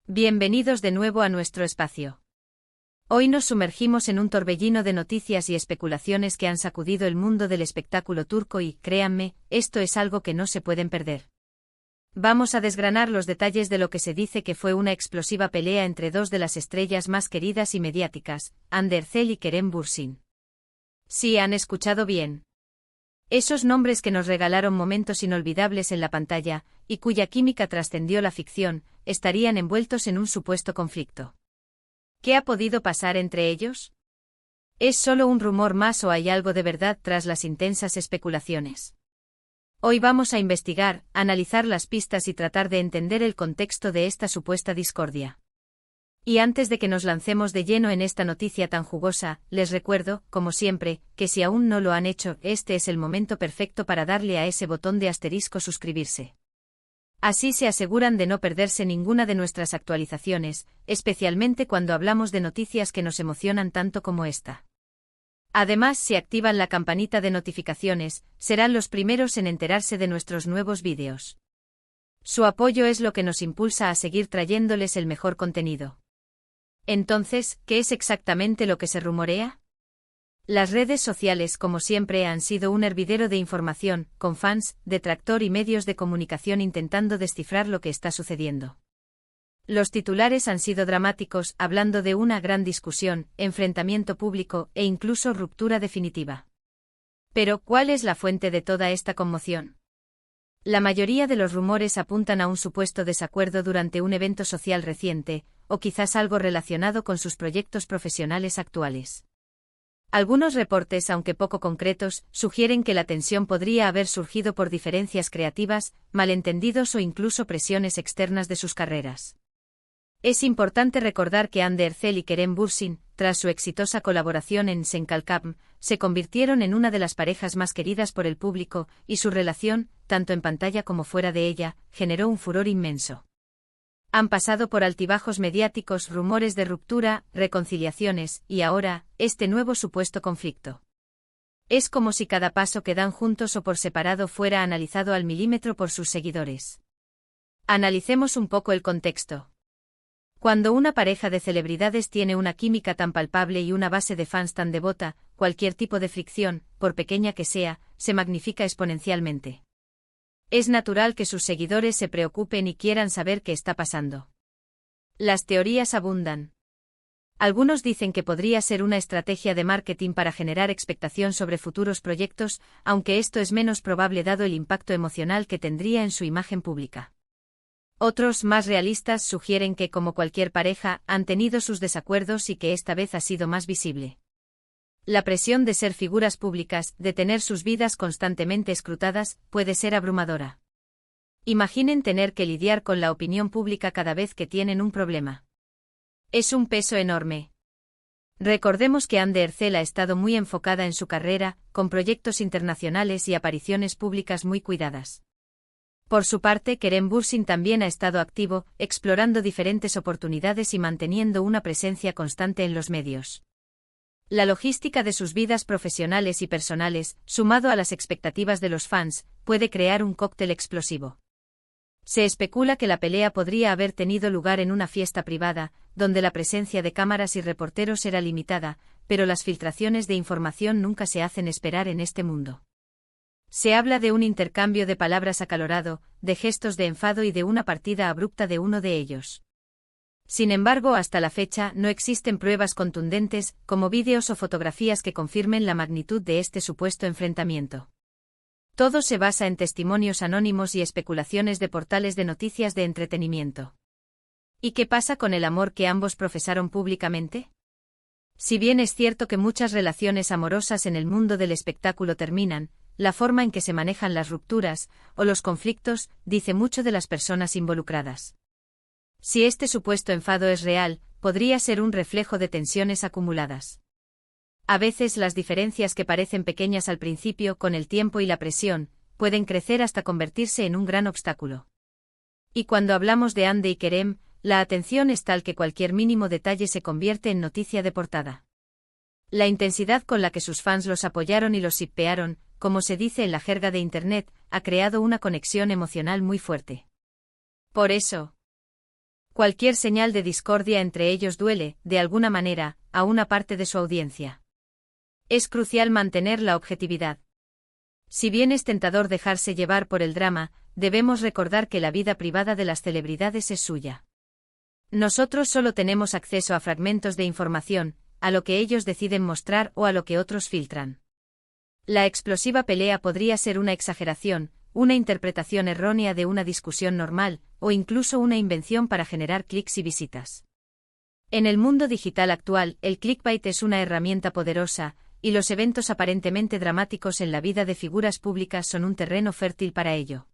Bienvenidos de nuevo a nuestro espacio. Hoy nos sumergimos en un torbellino de noticias y especulaciones que han sacudido el mundo del espectáculo turco y, créanme, esto es algo que no se pueden perder. Vamos a desgranar los detalles de lo que se dice que fue una explosiva pelea entre dos de las estrellas más queridas y mediáticas, Hande Erçel y Kerem Bürsin. Sí, han escuchado bien. Esos nombres que nos regalaron momentos inolvidables en la pantalla, y cuya química trascendió la ficción, estarían envueltos en un supuesto conflicto. ¿Qué ha podido pasar entre ellos? ¿Es solo un rumor más o hay algo de verdad tras las intensas especulaciones? Hoy vamos a investigar, analizar las pistas y tratar de entender el contexto de esta supuesta discordia. Y antes de que nos lancemos de lleno en esta noticia tan jugosa, les recuerdo, como siempre, que si aún no lo han hecho, este es el momento perfecto para darle a ese botón de asterisco suscribirse. Así se aseguran de no perderse ninguna de nuestras actualizaciones, especialmente cuando hablamos de noticias que nos emocionan tanto como esta. Además, si activan la campanita de notificaciones, serán los primeros en enterarse de nuestros nuevos vídeos. Su apoyo es lo que nos impulsa a seguir trayéndoles el mejor contenido. Entonces, ¿qué es exactamente lo que se rumorea? Las redes sociales, como siempre, han sido un hervidero de información, con fans, detractor y medios de comunicación intentando descifrar lo que está sucediendo. Los titulares han sido dramáticos, hablando de una gran discusión, enfrentamiento público e incluso ruptura definitiva. Pero, ¿cuál es la fuente de toda esta conmoción? La mayoría de los rumores apuntan a un supuesto desacuerdo durante un evento social reciente, o quizás algo relacionado con sus proyectos profesionales actuales. Algunos reportes, aunque poco concretos, sugieren que la tensión podría haber surgido por diferencias creativas, malentendidos o incluso presiones externas de sus carreras. Es importante recordar que Hande Erçel y Kerem Bürsin, tras su exitosa colaboración en Sen Kalkam, se convirtieron en una de las parejas más queridas por el público, y su relación, tanto en pantalla como fuera de ella, generó un furor inmenso. Han pasado por altibajos mediáticos, rumores de ruptura, reconciliaciones, y ahora, este nuevo supuesto conflicto. Es como si cada paso que dan juntos o por separado fuera analizado al milímetro por sus seguidores. Analicemos un poco el contexto. Cuando una pareja de celebridades tiene una química tan palpable y una base de fans tan devota, cualquier tipo de fricción, por pequeña que sea, se magnifica exponencialmente. Es natural que sus seguidores se preocupen y quieran saber qué está pasando. Las teorías abundan. Algunos dicen que podría ser una estrategia de marketing para generar expectación sobre futuros proyectos, aunque esto es menos probable dado el impacto emocional que tendría en su imagen pública. Otros, más realistas, sugieren que, como cualquier pareja, han tenido sus desacuerdos y que esta vez ha sido más visible. La presión de ser figuras públicas, de tener sus vidas constantemente escrutadas, puede ser abrumadora. Imaginen tener que lidiar con la opinión pública cada vez que tienen un problema. Es un peso enorme. Recordemos que Hande Erçel ha estado muy enfocada en su carrera, con proyectos internacionales y apariciones públicas muy cuidadas. Por su parte, Kerem Bürsin también ha estado activo, explorando diferentes oportunidades y manteniendo una presencia constante en los medios. La logística de sus vidas profesionales y personales, sumado a las expectativas de los fans, puede crear un cóctel explosivo. Se especula que la pelea podría haber tenido lugar en una fiesta privada, donde la presencia de cámaras y reporteros era limitada, pero las filtraciones de información nunca se hacen esperar en este mundo. Se habla de un intercambio de palabras acalorado, de gestos de enfado y de una partida abrupta de uno de ellos. Sin embargo, hasta la fecha no existen pruebas contundentes, como vídeos o fotografías que confirmen la magnitud de este supuesto enfrentamiento. Todo se basa en testimonios anónimos y especulaciones de portales de noticias de entretenimiento. ¿Y qué pasa con el amor que ambos profesaron públicamente? Si bien es cierto que muchas relaciones amorosas en el mundo del espectáculo terminan, la forma en que se manejan las rupturas o los conflictos dice mucho de las personas involucradas. Si este supuesto enfado es real, podría ser un reflejo de tensiones acumuladas. A veces las diferencias que parecen pequeñas al principio, con el tiempo y la presión, pueden crecer hasta convertirse en un gran obstáculo. Y cuando hablamos de Hande y Kerem, la atención es tal que cualquier mínimo detalle se convierte en noticia de portada. La intensidad con la que sus fans los apoyaron y los shippearon, como se dice en la jerga de Internet, ha creado una conexión emocional muy fuerte. Por eso, Cualquier señal de discordia entre ellos duele, de alguna manera, a una parte de su audiencia. Es crucial mantener la objetividad. Si bien es tentador dejarse llevar por el drama, debemos recordar que la vida privada de las celebridades es suya. Nosotros solo tenemos acceso a fragmentos de información, a lo que ellos deciden mostrar o a lo que otros filtran. La explosiva pelea podría ser una exageración, una interpretación errónea de una discusión normal, o incluso una invención para generar clics y visitas. En el mundo digital actual, el clickbait es una herramienta poderosa, y los eventos aparentemente dramáticos en la vida de figuras públicas son un terreno fértil para ello.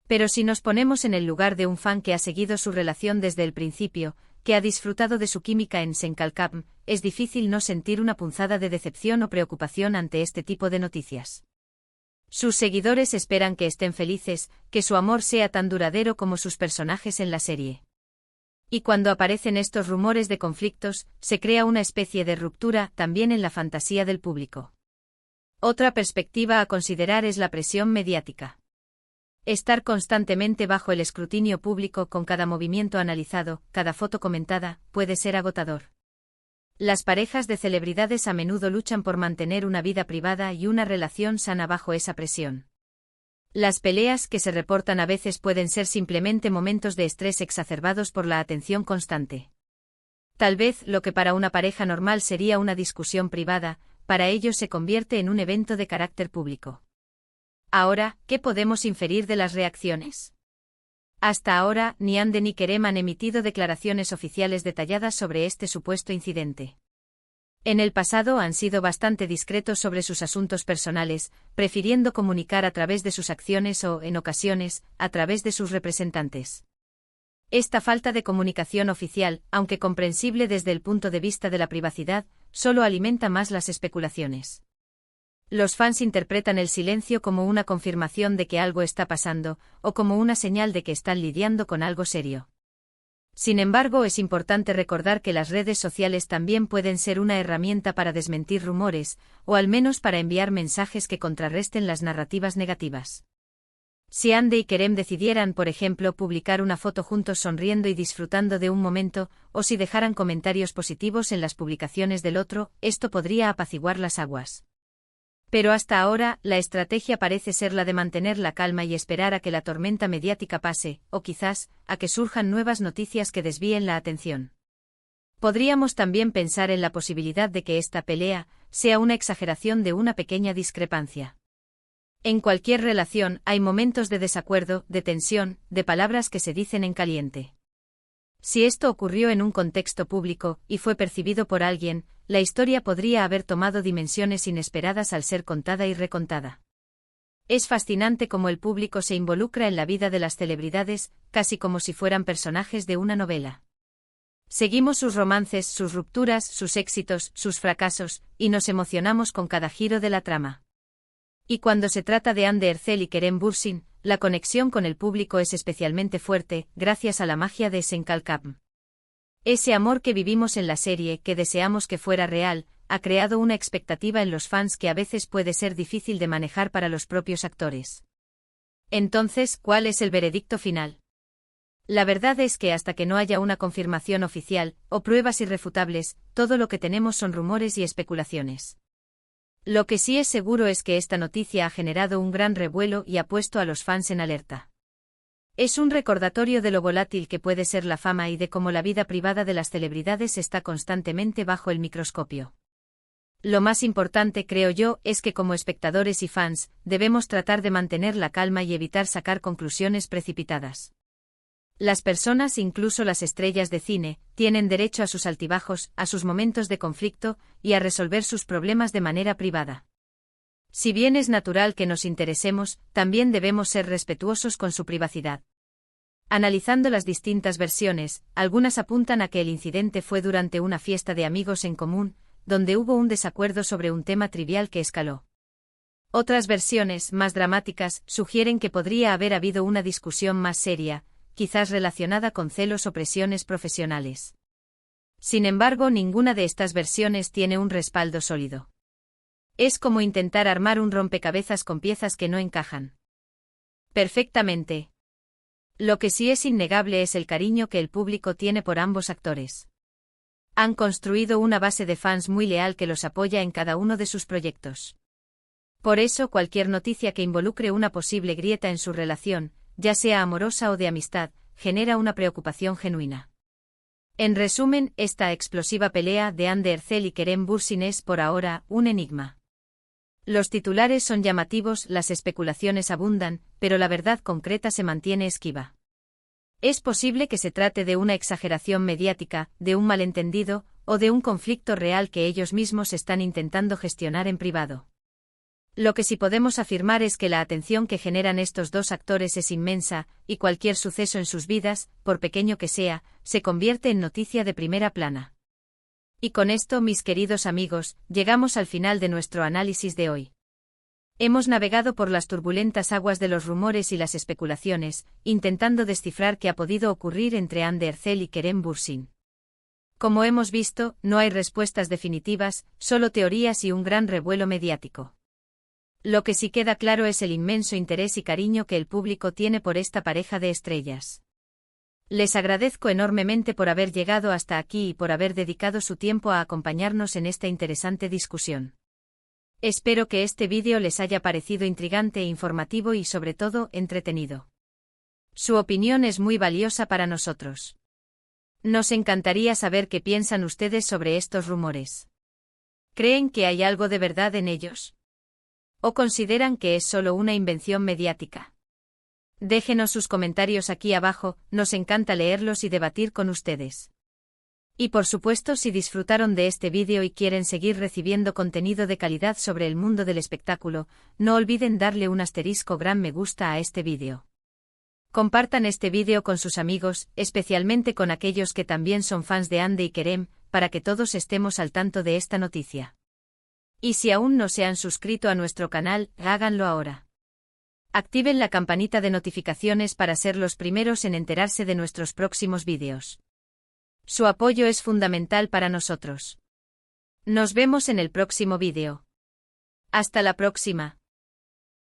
Pero si nos ponemos en el lugar de un fan que ha seguido su relación desde el principio, que ha disfrutado de su química en Senkalkam, es difícil no sentir una punzada de decepción o preocupación ante este tipo de noticias. Sus seguidores esperan que estén felices, que su amor sea tan duradero como sus personajes en la serie. Y cuando aparecen estos rumores de conflictos, se crea una especie de ruptura también en la fantasía del público. Otra perspectiva a considerar es la presión mediática. Estar constantemente bajo el escrutinio público con cada movimiento analizado, cada foto comentada, puede ser agotador. Las parejas de celebridades a menudo luchan por mantener una vida privada y una relación sana bajo esa presión. Las peleas que se reportan a veces pueden ser simplemente momentos de estrés exacerbados por la atención constante. Tal vez lo que para una pareja normal sería una discusión privada, para ellos se convierte en un evento de carácter público. Ahora, ¿qué podemos inferir de las reacciones? Hasta ahora, ni Hande ni Kerem han emitido declaraciones oficiales detalladas sobre este supuesto incidente. En el pasado han sido bastante discretos sobre sus asuntos personales, prefiriendo comunicar a través de sus acciones o, en ocasiones, a través de sus representantes. Esta falta de comunicación oficial, aunque comprensible desde el punto de vista de la privacidad, solo alimenta más las especulaciones. Los fans interpretan el silencio como una confirmación de que algo está pasando, o como una señal de que están lidiando con algo serio. Sin embargo, es importante recordar que las redes sociales también pueden ser una herramienta para desmentir rumores, o al menos para enviar mensajes que contrarresten las narrativas negativas. Si Hande y Kerem decidieran, por ejemplo, publicar una foto juntos sonriendo y disfrutando de un momento, o si dejaran comentarios positivos en las publicaciones del otro, esto podría apaciguar las aguas. Pero hasta ahora, la estrategia parece ser la de mantener la calma y esperar a que la tormenta mediática pase, o quizás, a que surjan nuevas noticias que desvíen la atención. Podríamos también pensar en la posibilidad de que esta pelea sea una exageración de una pequeña discrepancia. En cualquier relación hay momentos de desacuerdo, de tensión, de palabras que se dicen en caliente. Si esto ocurrió en un contexto público y fue percibido por alguien, la historia podría haber tomado dimensiones inesperadas al ser contada y recontada. Es fascinante cómo el público se involucra en la vida de las celebridades, casi como si fueran personajes de una novela. Seguimos sus romances, sus rupturas, sus éxitos, sus fracasos, y nos emocionamos con cada giro de la trama. Y cuando se trata de Hande Erçel y Kerem Bürsin, la conexión con el público es especialmente fuerte, gracias a la magia de Senkalkam. Ese amor que vivimos en la serie, que deseamos que fuera real, ha creado una expectativa en los fans que a veces puede ser difícil de manejar para los propios actores. Entonces, ¿cuál es el veredicto final? La verdad es que hasta que no haya una confirmación oficial, o pruebas irrefutables, todo lo que tenemos son rumores y especulaciones. Lo que sí es seguro es que esta noticia ha generado un gran revuelo y ha puesto a los fans en alerta. Es un recordatorio de lo volátil que puede ser la fama y de cómo la vida privada de las celebridades está constantemente bajo el microscopio. Lo más importante, creo yo, es que como espectadores y fans, debemos tratar de mantener la calma y evitar sacar conclusiones precipitadas. Las personas, incluso las estrellas de cine, tienen derecho a sus altibajos, a sus momentos de conflicto, y a resolver sus problemas de manera privada. Si bien es natural que nos interesemos, también debemos ser respetuosos con su privacidad. Analizando las distintas versiones, algunas apuntan a que el incidente fue durante una fiesta de amigos en común, donde hubo un desacuerdo sobre un tema trivial que escaló. Otras versiones, más dramáticas, sugieren que podría haber habido una discusión más seria, quizás relacionada con celos o presiones profesionales. Sin embargo, ninguna de estas versiones tiene un respaldo sólido. Es como intentar armar un rompecabezas con piezas que no encajan perfectamente. Lo que sí es innegable es el cariño que el público tiene por ambos actores. Han construido una base de fans muy leal que los apoya en cada uno de sus proyectos. Por eso cualquier noticia que involucre una posible grieta en su relación, ya sea amorosa o de amistad, genera una preocupación genuina. En resumen, esta explosiva pelea de Anne Ercel y Kerem Bürsin es, por ahora, un enigma. Los titulares son llamativos, las especulaciones abundan, pero la verdad concreta se mantiene esquiva. Es posible que se trate de una exageración mediática, de un malentendido, o de un conflicto real que ellos mismos están intentando gestionar en privado. Lo que sí podemos afirmar es que la atención que generan estos dos actores es inmensa, y cualquier suceso en sus vidas, por pequeño que sea, se convierte en noticia de primera plana. Y con esto, mis queridos amigos, llegamos al final de nuestro análisis de hoy. Hemos navegado por las turbulentas aguas de los rumores y las especulaciones, intentando descifrar qué ha podido ocurrir entre Anne Ercel y Kerem Bürsin. Como hemos visto, no hay respuestas definitivas, solo teorías y un gran revuelo mediático. Lo que sí queda claro es el inmenso interés y cariño que el público tiene por esta pareja de estrellas. Les agradezco enormemente por haber llegado hasta aquí y por haber dedicado su tiempo a acompañarnos en esta interesante discusión. Espero que este vídeo les haya parecido intrigante e informativo y sobre todo entretenido. Su opinión es muy valiosa para nosotros. Nos encantaría saber qué piensan ustedes sobre estos rumores. ¿Creen que hay algo de verdad en ellos? ¿O consideran que es solo una invención mediática? Déjenos sus comentarios aquí abajo, nos encanta leerlos y debatir con ustedes. Y por supuesto, si disfrutaron de este vídeo y quieren seguir recibiendo contenido de calidad sobre el mundo del espectáculo, no olviden darle un asterisco gran me gusta a este vídeo. Compartan este vídeo con sus amigos, especialmente con aquellos que también son fans de Anne y Kerem, para que todos estemos al tanto de esta noticia. Y si aún no se han suscrito a nuestro canal, háganlo ahora. Activen la campanita de notificaciones para ser los primeros en enterarse de nuestros próximos vídeos. Su apoyo es fundamental para nosotros. Nos vemos en el próximo vídeo. Hasta la próxima.